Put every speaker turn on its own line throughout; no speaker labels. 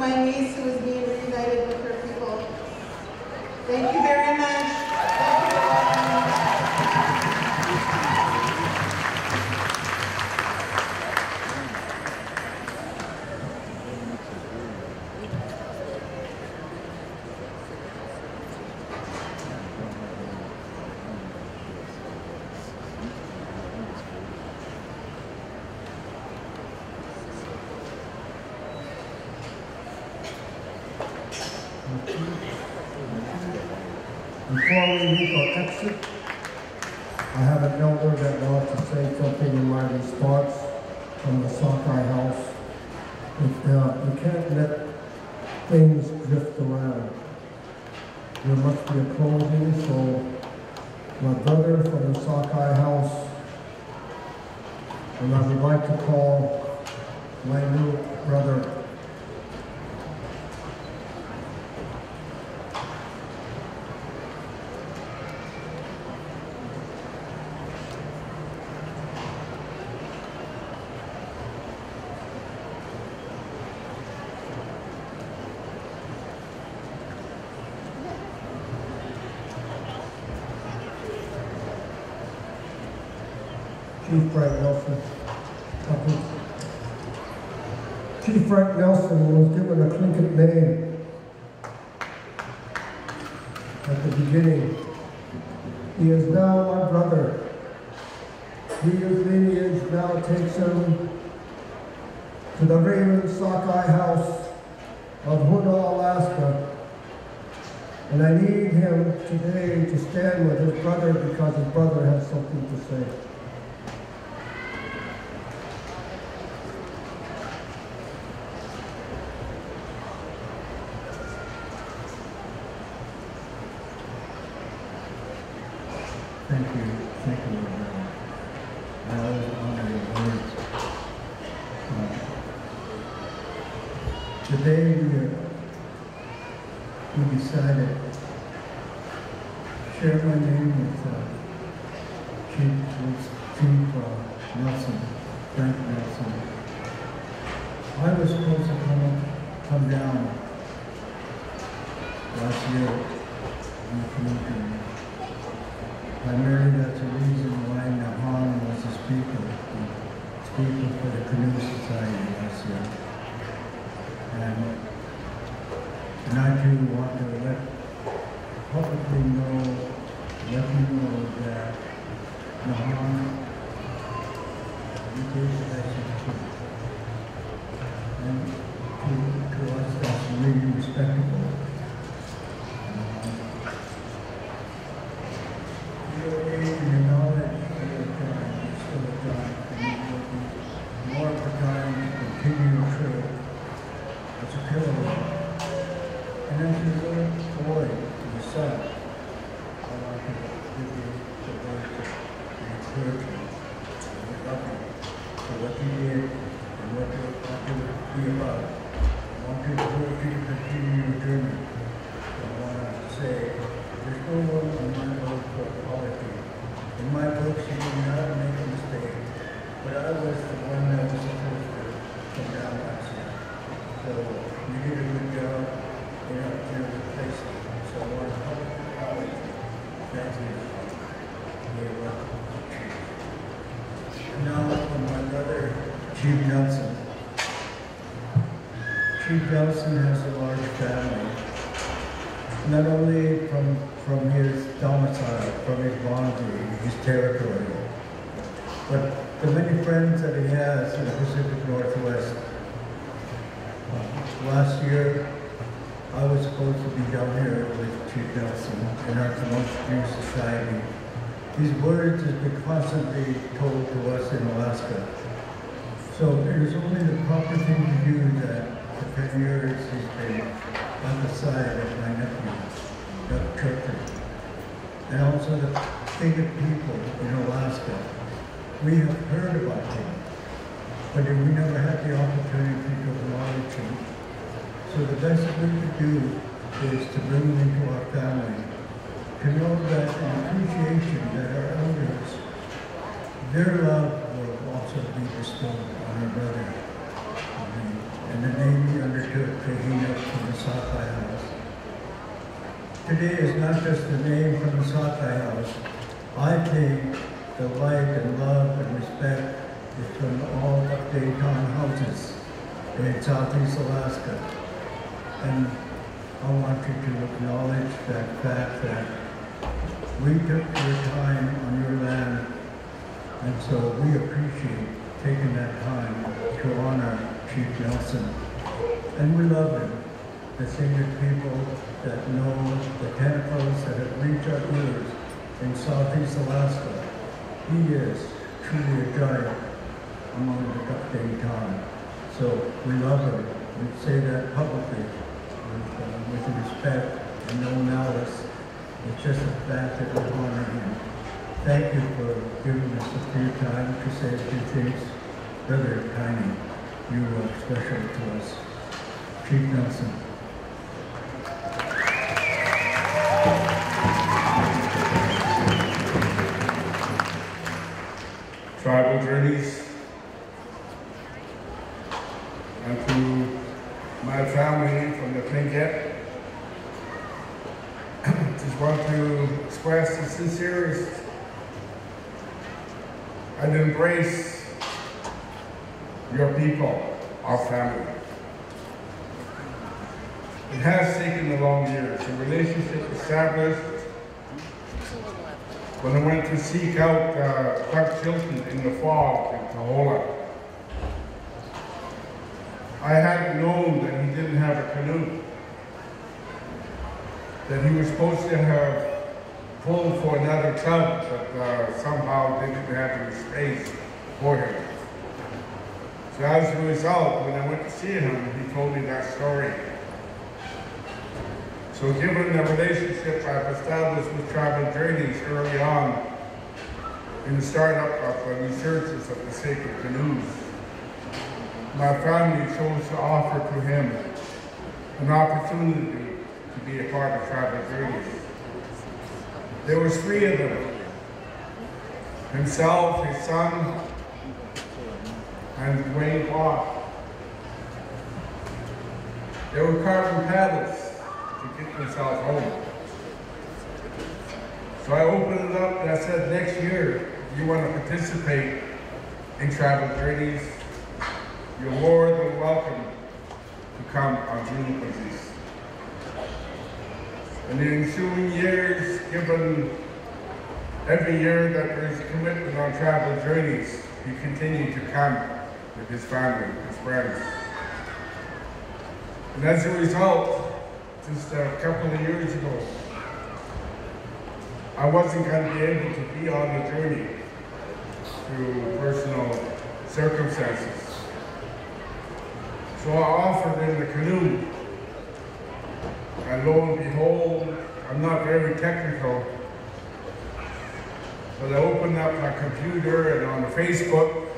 my niece who is being reunited with her people. Thank you very much. Thank you all.
Before we leave our exit, I have an elder that wants to say something in my response from the sockeye house. You can't let things drift around. There must be a closing, so my brother from the sockeye house, and I would like to call my new brother Chief Frank Nelson. Chief Frank Nelson was given a Tlingit name at the beginning. He is now my brother. His lineage now takes him to the Raven Sockeye House of Huna, Alaska. And I need him today to stand with his brother because his brother has something to say.
Thank you, Lord. I always honor your words. Today we decided to share my name with Chief Nelson, Frank Nelson. I was supposed to come down last year on the canoe. Primarily, that's the reason why Nahan was the speaker for the Canoe Society last year. And I too want to let publicly let you know that Nahan gave the message too. And to us, that's really respectable. Your age and your knowledge of your time is still a time for you to be more of a time to continue your trip as a pilgrim. And as your little boy, your son, I want to give you the words of encouragement and love you for what you did and what you want to be about. I want to encourage you to continue your journey. I want to say, there's no one in my book for quality. In my books, you did not make a mistake, but I was the one that was supposed to come down last year. So you did a good job in a good place. So I want to publicly acknowledge you. Thank you. You're welcome. Now from my brother, Chief Nelson. Chief Nelson has a large family. Not only from his domicile, from his boundary, his territory, but the many friends that he has in the Pacific Northwest. Last year, I was supposed to be down here with Chief Nelson in our Canoe Society. These words have been constantly told to us in Alaska. So it is only the proper thing to do that for 10 years he's been on the side of my nephew, Doug Turker, and also the Tlingit people in Alaska. We have heard about him, but we never had the opportunity to acknowledge him. So the best that we could do is to bring him into our family, to know that an appreciation that our elders, their love will also be bestowed on our brother. And the name he undertook that he today is not just the name from the sockeye house. I think the light and love and respect is from all update town houses in Southeast Alaska. And I want you to acknowledge that fact that we took your time on your land, and so we appreciate taking that time to honor Chief Nelson. And we love him, the senior people that know the tentacles that have reached our ears in Southeast Alaska. He is truly a giant among the Gupting time. So we love him. We say that publicly with respect and no malice. It's just a fact that we honor him. Thank you for giving us a few time to say a few things. Brother Tiny, you are special to us. Chief Nelson.
Tribal journeys, and to my family from the Tlingits, just want to express the sincerest and embrace your people, our family. It has taken a long years. The relationship established when I went to seek out Clark Chilton in the fall in Tahola. I hadn't known that he didn't have a canoe, that he was supposed to have pulled for another tub, but somehow didn't have any space for him. So as a result, when I went to see him, he told me that story. So given the relationship I've established with Tribal Journeys early on in the startup of the researches of the sacred canoes, my family chose to offer to him an opportunity to be a part of Tribal Journeys. There was 3 of them, himself, his son, and Dwayne Waugh. They were carving paddles to get themselves home. So I opened it up and I said, next year, if you want to participate in Tribal Journeys, you're more than welcome to come on Canoes. In the ensuing years, given every year that there is a commitment on Tribal Journeys, he continued to come with his family, his friends. And as a result, just a couple of years ago, I wasn't going to be able to be on the journey through personal circumstances. So I offered him the canoe, and lo and behold, I'm not very technical, but I opened up my computer and on Facebook,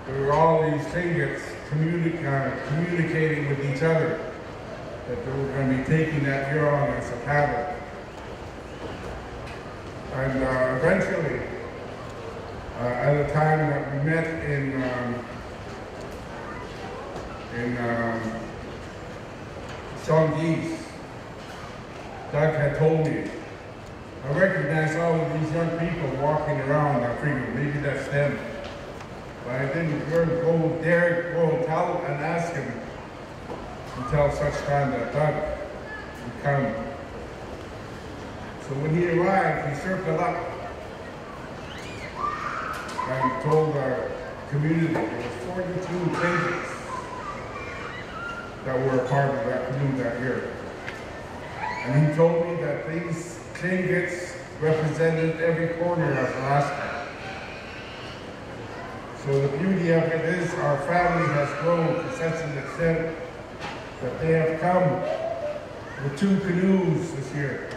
there were all these Tlingits communicating with each other that they were going to be taking that Huron as a paddle. And eventually, at a time that we met in Songhees, Doug had told me, I recognized all of these young people walking around. I figured maybe that's them. But I didn't dare go and tell and ask him until such time that Doug would come. So when he arrived, he circled up and told the community there was 42 Tlingits that were a part of that canoe that year. And he told me that these Tlingits represented every corner of Alaska. So the beauty of it is our family has grown to such an extent that they have come with 2 canoes this year.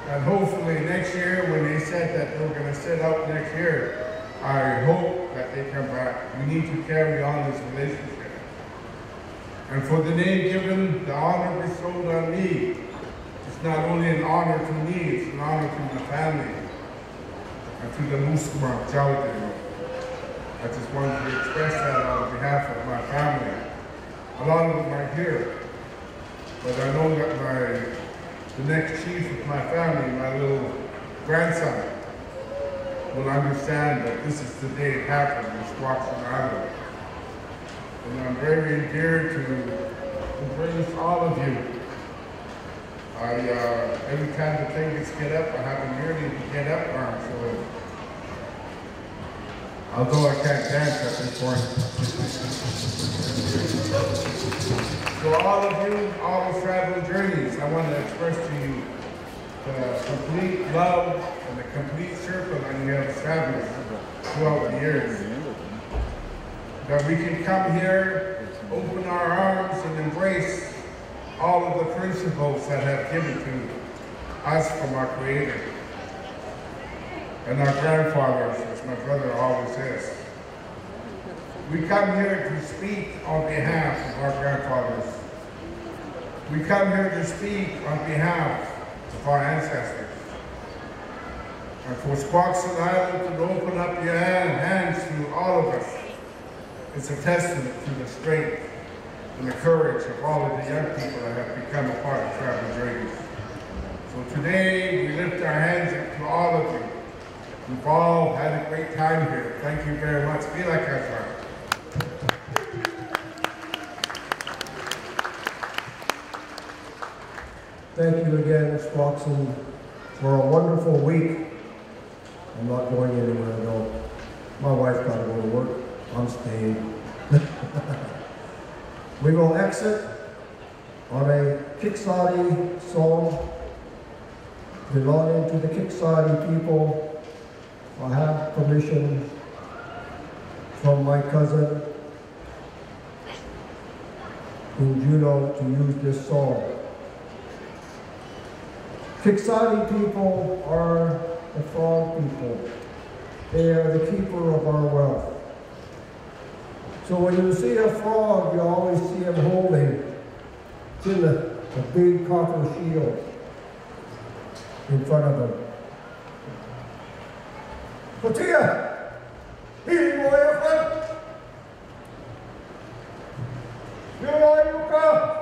And hopefully next year, when they said that they were going to set out next year, I hope that they come back. We need to carry on this relationship. And for the name given, the honor bestowed on me, it's not only an honor to me, it's an honor to my family and to the Muslim Chowdhury. I just wanted to express that on behalf of my family. A lot of them are here. But I know that the next chief of my family, my little grandson, will understand that this is the day it happened in Squaxin Island. And I'm very endeared to embrace all of you. Every time the Tlingits get up, I have a yearning to get up on, so although I can't dance at this point. So all of you, all the travel journeys, I want to express to you the complete love and the complete circle that you have established throughout the years. That we can come here, open our arms and embrace all of the principles that have given to us from our Creator and our grandfathers, as my brother always says. We come here to speak on behalf of our grandfathers. We come here to speak on behalf of our ancestors. And for Squaxin Island to open up your hands to all of us, it's a testament to the strength and the courage of all of the young people that have become a part of Travel Journeys. So today, we lift our hands up to all of you. We've all had a great time here. Thank you very much. Be like us, Mark.
Thank you again, Squaxin, for a wonderful week. I'm not going anywhere, though. My wife got to go to work. I'm staying. We will exit on a Kiksadi song belonging to the Kiksadi people. I have permission from my cousin in Juneau to use this song. Kiksadi people are the frog people. They are the keeper of our wealth. So when you see a frog, you always see him holding, it's in a big copper shield in front of him. Kotia! Hili mo yun! Yuka!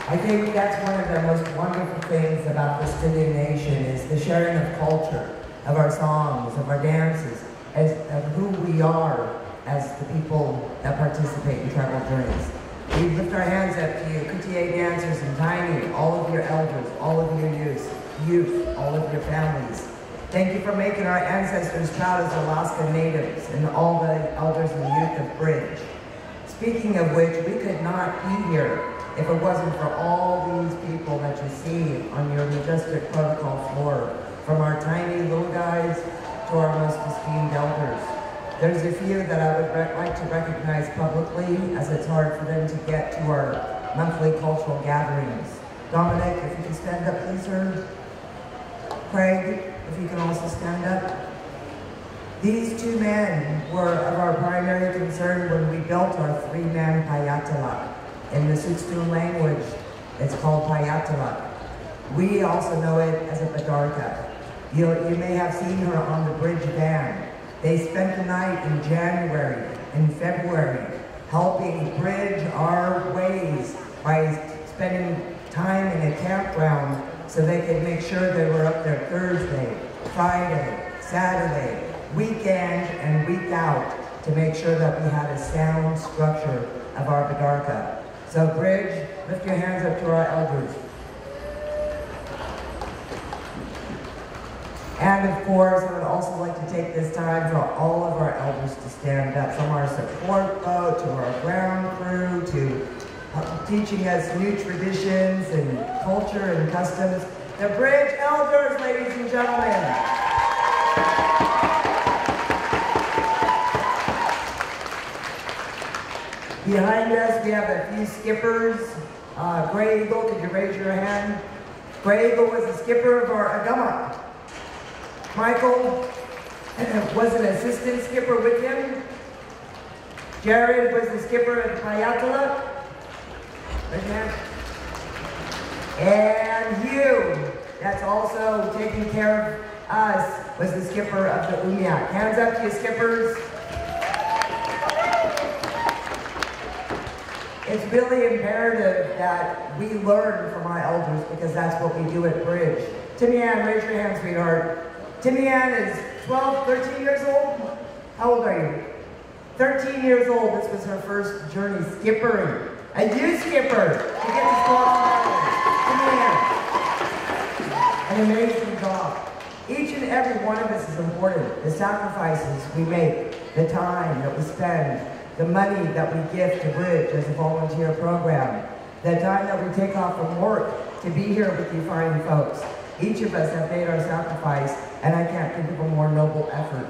I think that's one of the most wonderful things about this Canoe Nation is the sharing of culture, of our songs, of our dances, of who we are as the people that participate in travel journeys. We lift our hands up to you, Kutiye dancers and Tiny, all of your elders, all of your youth, all of your families. Thank you for making our ancestors proud as Alaska Natives and all the elders and youth of Bridge. Speaking of which, we could not be here if it wasn't for all these people that you see on your majestic protocol floor, from our tiny little guys to our most esteemed elders. There's a few that I would like to recognize publicly, as it's hard for them to get to our monthly cultural gatherings. Dominic, if you can stand up, please, sir. Craig, if you can also stand up. These two men were of our primary concern when we built our three-man Payatalak. In the Sutsun language, it's called Payatalak. We also know it as a Badarka. You may have seen her on the bridge van. They spent the night in January and February helping bridge our ways by spending time in a campground so they could make sure they were up there Thursday, Friday, Saturday, weekend and week out to make sure that we had a sound structure of our Badarka. So bridge, lift your hands up to our elders. And of course, I would also like to take this time for all of our elders to stand up, from our support boat to our ground crew to teaching us new traditions and culture and customs. The bridge elders, ladies and gentlemen. Behind us, we have a few skippers. Gray Eagle, could you raise your hand? Gray Eagle was the skipper of our Agama. Michael was an assistant skipper with him. Jared was the skipper of Payatala. Raise your hand. And you, that's also taking care of us, was the skipper of the Umiak. Hands up to you, skippers. It's really imperative that we learn from our elders because that's what we do at Bridge. Timmy Ann, raise your hand, sweetheart. Timmy Ann is 12, 13 years old? How old are you? 13 years old. This was her first journey skippering. A youth skipper to get to Squaxin Island. An amazing job. Each and every one of us is important. The sacrifices we make, the time that we spend, the money that we give to Bridge as a volunteer program, the time that we take off from work to be here with you fine folks. Each of us have made our sacrifice, and I can't think of a more noble effort.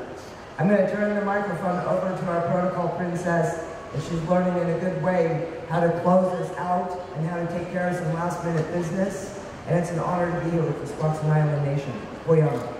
I'm going to turn the microphone over to our protocol princess, and she's learning in a good way how to close us out and how to take care of some last-minute business. And it's an honor to be here with the Squaxin Island Nation. Boyama.